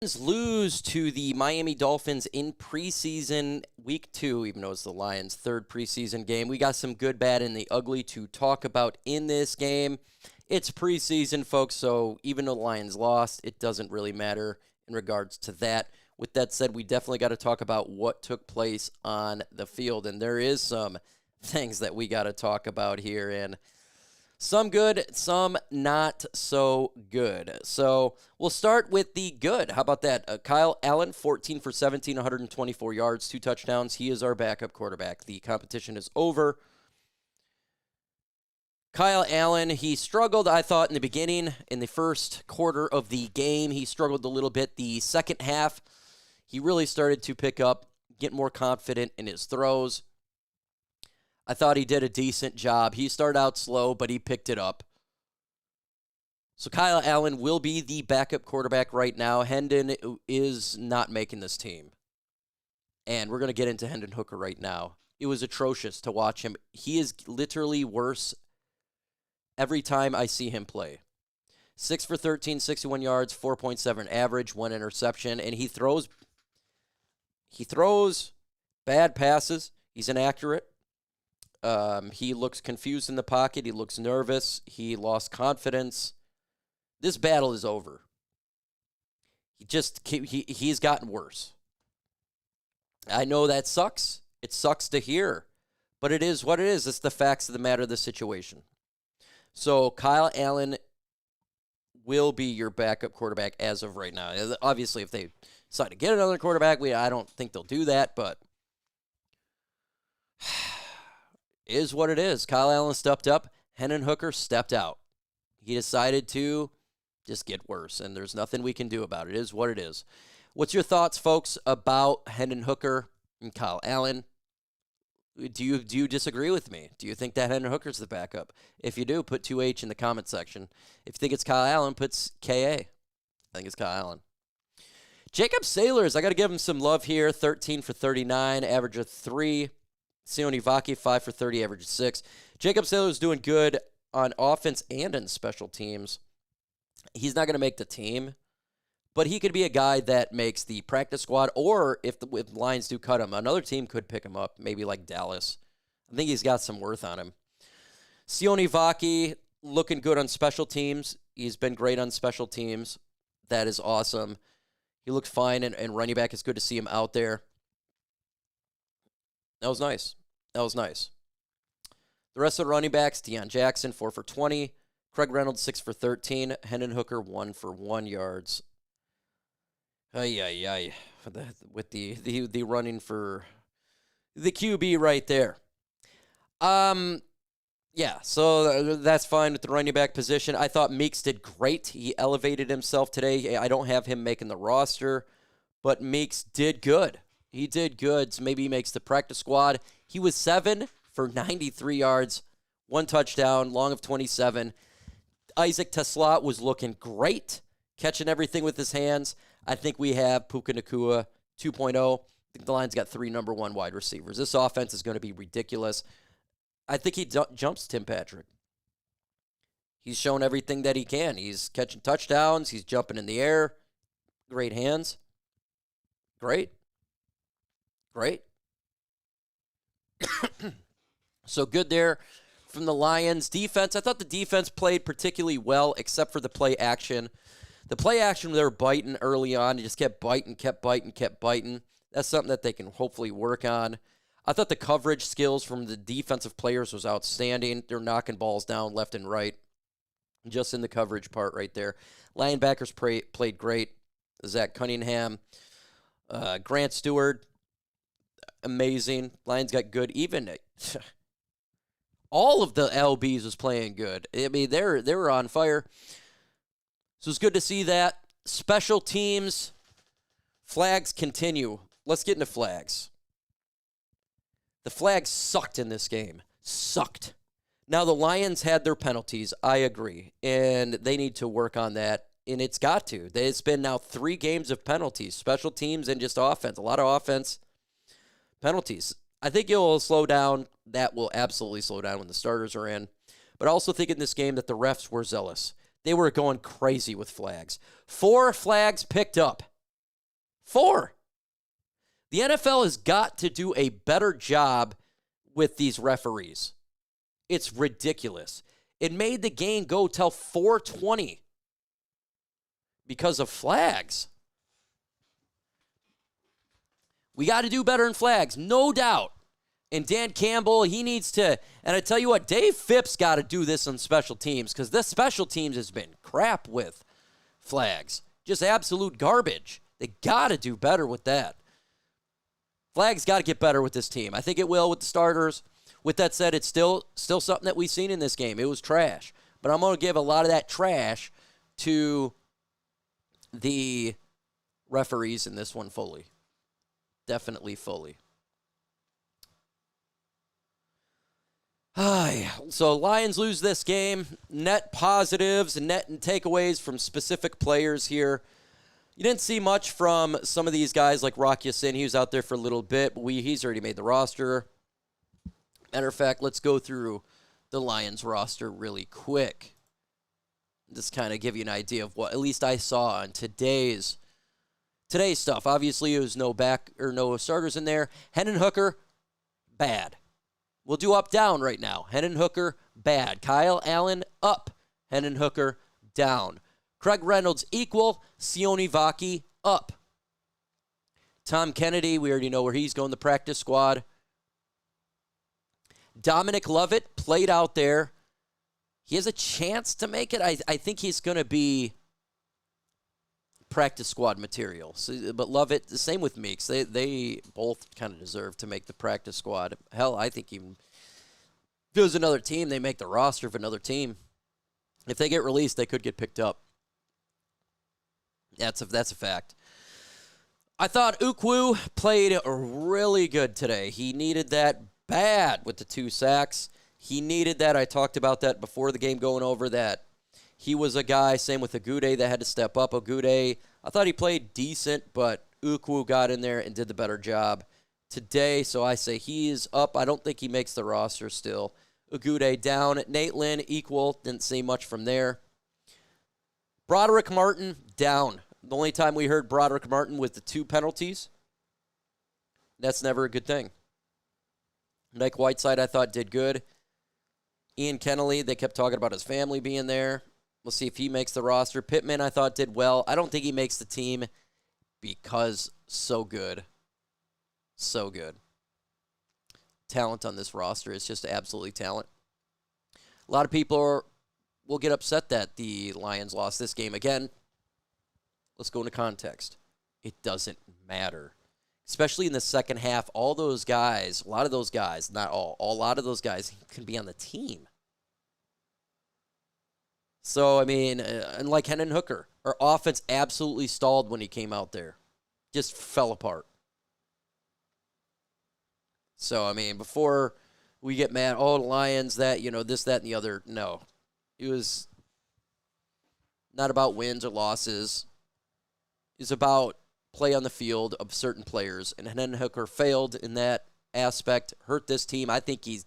Lose to the Miami Dolphins in preseason week 2, even though it's the Lions' third preseason game. We got some good, bad, and the ugly to talk about in this game. It's preseason, folks, so even though the Lions lost, it doesn't really matter in regards to that. With that said, we definitely got to talk about what took place on the field, and there is some things that we got to talk about here, and some good, some not so good. So we'll start with the good. How about that? Kyle Allen, 14 for 17, 124 yards, 2 touchdowns. He is our backup quarterback. The competition is over. Kyle Allen, he struggled, I thought, in the beginning. In the first quarter of the game, he struggled a little bit. The second half, he really started to pick up, get more confident in his throws. I thought he did a decent job. He started out slow, but he picked it up. So Kyle Allen will be the backup quarterback right now. Hendon is not making this team. And we're going to get into Hendon Hooker right now. It was atrocious to watch him. He is literally worse every time I see him play. 6 for 13, 61 yards, 4.7 average, 1 interception, and he throws bad passes. He's inaccurate. He looks confused in the pocket. He looks nervous. He lost confidence. This battle is over. He's gotten worse. I know that sucks. It sucks to hear, but it is what it is. It's the facts of the matter of the situation. So Kyle Allen will be your backup quarterback as of right now. Obviously, if they decide to get another quarterback, I don't think they'll do that, but is what it is. Kyle Allen stepped up. Hendon Hooker stepped out. He decided to just get worse, and there's nothing we can do about it. It is what it is. What's your thoughts, folks, about Hendon Hooker and Kyle Allen? Do you disagree with me? Do you think that Hendon Hooker's the backup? If you do, put 2H in the comment section. If you think it's Kyle Allen, put KA. I think it's Kyle Allen. Jacob Sailors, I got to give him some love here. 13 for 39, average of 3. Sione Vaki, 5 for 30, average of 6. Jacob Sailors doing good on offense and in special teams. He's not going to make the team, but he could be a guy that makes the practice squad, or if the Lions do cut him, another team could pick him up, maybe like Dallas. I think he's got some worth on him. Sione Vaki looking good on special teams. He's been great on special teams. That is awesome. He looked fine, and running back, it's good to see him out there. That was nice. That was nice. The rest of the running backs, Deion Jackson, 4 for 20. Craig Reynolds, 6 for 13. Hendon Hooker, 1 for 1 yards. Ay. With the running for the QB right there. Yeah, so that's fine with the running back position. I thought Meeks did great. He elevated himself today. I don't have him making the roster, but Meeks did good. He did good, so maybe he makes the practice squad. He was 7 for 93 yards, 1 touchdown, long of 27. Isaac Tesla was looking great, catching everything with his hands. I think we have Puka Nacua 2.0. I think the Lions got 3 number 1 wide receivers. This offense is going to be ridiculous. I think he jumps Tim Patrick. He's shown everything that he can. He's catching touchdowns. He's jumping in the air. Great hands. Great. So good there from the Lions. Defense, I thought the defense played particularly well, except for the play action. The play action, they were biting early on. They just kept biting. That's something that they can hopefully work on. I thought the coverage skills from the defensive players was outstanding. They're knocking balls down left and right, just in the coverage part right there. Linebackers played great. Zach Cunningham, Grant Stewart, amazing. Lions got good. Even all of the LBs was playing good. I mean, they were on fire. So it's good to see that. Special teams, flags continue. Let's get into flags. The flags sucked in this game. Sucked. Now, the Lions had their penalties. I agree. And they need to work on that. And it's got to. It's been now 3 games of penalties. Special teams and just offense. A lot of offense. Penalties. I think it will slow down. That will absolutely slow down when the starters are in. But I also think in this game that the refs were zealous. They were going crazy with flags. 4 flags picked up. 4. The NFL has got to do a better job with these referees. It's ridiculous. It made the game go till 4:20 because of flags. We got to do better in flags, no doubt. And Dan Campbell, he needs to, and I tell you what, Dave Phipps got to do this on special teams because this special teams has been crap with flags. Just absolute garbage. They got to do better with that. Flags got to get better with this team. I think it will with the starters. With that said, it's still something that we've seen in this game. It was trash. But I'm going to give a lot of that trash to the referees in this one fully. Definitely fully. So Lions lose this game. Net positives and net and takeaways from specific players here. You didn't see much from some of these guys like Rock Ya-Sin. He was out there for a little bit, but he's already made the roster. Matter of fact, let's go through the Lions roster really quick. Just kind of give you an idea of what at least I saw on today's stuff. Obviously, there was no starters in there. Hendon Hooker, bad. We'll do up-down right now. Hendon Hooker, bad. Kyle Allen, up. Hendon Hooker, down. Craig Reynolds, equal. Sione Vaki, up. Tom Kennedy, we already know where he's going, the practice squad. Dominic Lovett played out there. He has a chance to make it. I think he's going to be practice squad material. So, but Lovett, the same with Meeks. They both kind of deserve to make the practice squad. Hell, I think even if it was another team, they make the roster of another team. If they get released, they could get picked up. That's a fact. I thought Ukwu played really good today. He needed that bad with the 2 sacks. He needed that. I talked about that before the game going over that. He was a guy, same with Agude, that had to step up. Agude, I thought he played decent, but Ukwu got in there and did the better job today. So I say he is up. I don't think he makes the roster still. Agude down. Nate Lynn, equal. Didn't see much from there. Broderick Martin, down. The only time we heard Broderick Martin with the 2 penalties. That's never a good thing. Mike Whiteside, I thought, did good. Ian Kennelly, they kept talking about his family being there. We'll see if he makes the roster. Pittman, I thought, did well. I don't think he makes the team because so good. So good. Talent on this roster is just absolutely talent. A lot of people will get upset that the Lions lost this game. Again, let's go into context. It doesn't matter. Especially in the second half, all those guys, a lot of those guys, not all, a lot of those guys can be on the team. So, I mean, unlike Hendon Hooker, our offense absolutely stalled when he came out there. Just fell apart. So, I mean, before we get mad, the Lions, that, this, that, and the other, no. It was not about wins or losses. It's about play on the field of certain players, and Hendon Hooker failed in that aspect, hurt this team. I think he's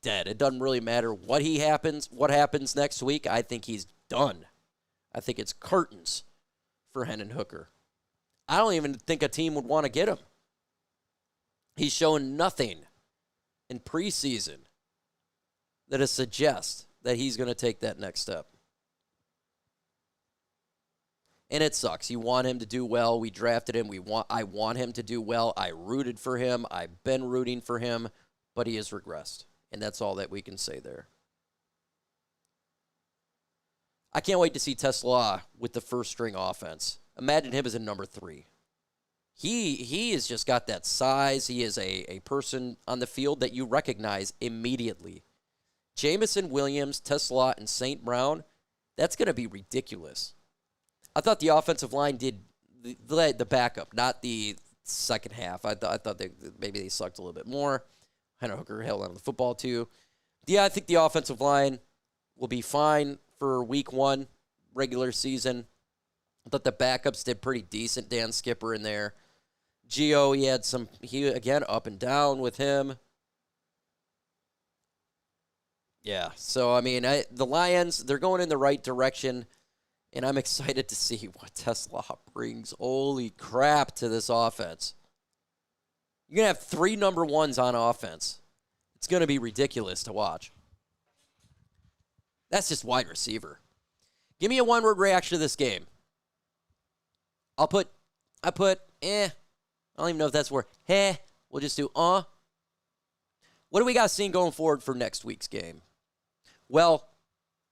dead. It doesn't really matter what happens next week. I think he's done. I think it's curtains for Hendon Hooker. I don't even think a team would want to get him. He's shown nothing in preseason that suggests that he's going to take that next step. And it sucks. You want him to do well. We drafted him. I want him to do well. I rooted for him. I've been rooting for him, but he has regressed. And that's all that we can say there. I can't wait to see Tesla with the first string offense. Imagine him as a number 3. He has just got that size. He is a person on the field that you recognize immediately. Jamison Williams, Tesla, and St. Brown, that's going to be ridiculous. I thought the offensive line did the backup, not the second half. I thought maybe they sucked a little bit more. Hendon Hooker held on the football too. Yeah, I think the offensive line will be fine for week 1, regular season. I thought the backups did pretty decent. Dan Skipper in there. Gio, he again up and down with him. Yeah, so I mean, the Lions, they're going in the right direction. And I'm excited to see what Tesla brings. Holy crap to this offense. You're going to have 3 number ones on offense. It's going to be ridiculous to watch. That's just wide receiver. Give me a one-word reaction to this game. I don't even know if that's where, we'll just do, What do we got seen going forward for next week's game? Well,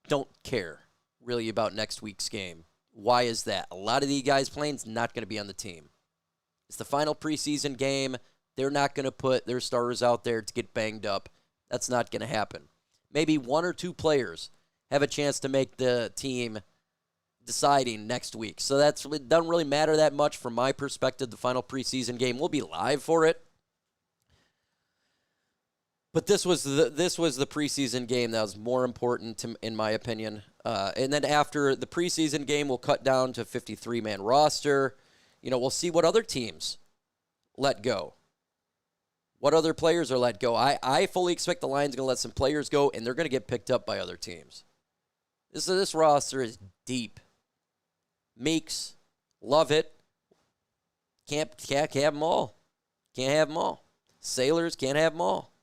don't care really about next week's game. Why is that? A lot of the guys playing is not going to be on the team. It's the final preseason game. They're not going to put their starters out there to get banged up. That's not going to happen. Maybe 1 or 2 players have a chance to make the team deciding next week. So it doesn't really matter that much from my perspective. The final preseason game, we'll be live for it. But this was the preseason game that was more important, in my opinion. And then after the preseason game, we'll cut down to 53-man roster. We'll see what other teams let go. What other players are let go. I fully expect the Lions are going to let some players go, and they're going to get picked up by other teams. This roster is deep. Meeks, love it. Can't have them all. Can't have them all. Sailors, can't have them all.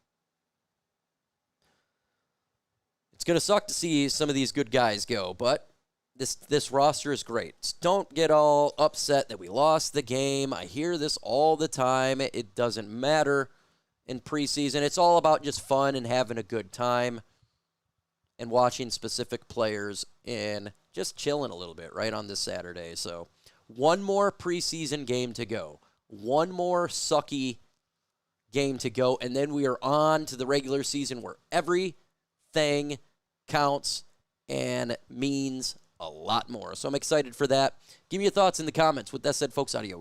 It's going to suck to see some of these good guys go, but this roster is great. Don't get all upset that we lost the game. I hear this all the time. It doesn't matter in preseason. It's all about just fun and having a good time and watching specific players and just chilling a little bit right on this Saturday. So one more preseason game to go. One more sucky game to go, and then we are on to the regular season where everything counts and means a lot more. So I'm excited for that. Give me your thoughts in the comments. With that said, folks, adios.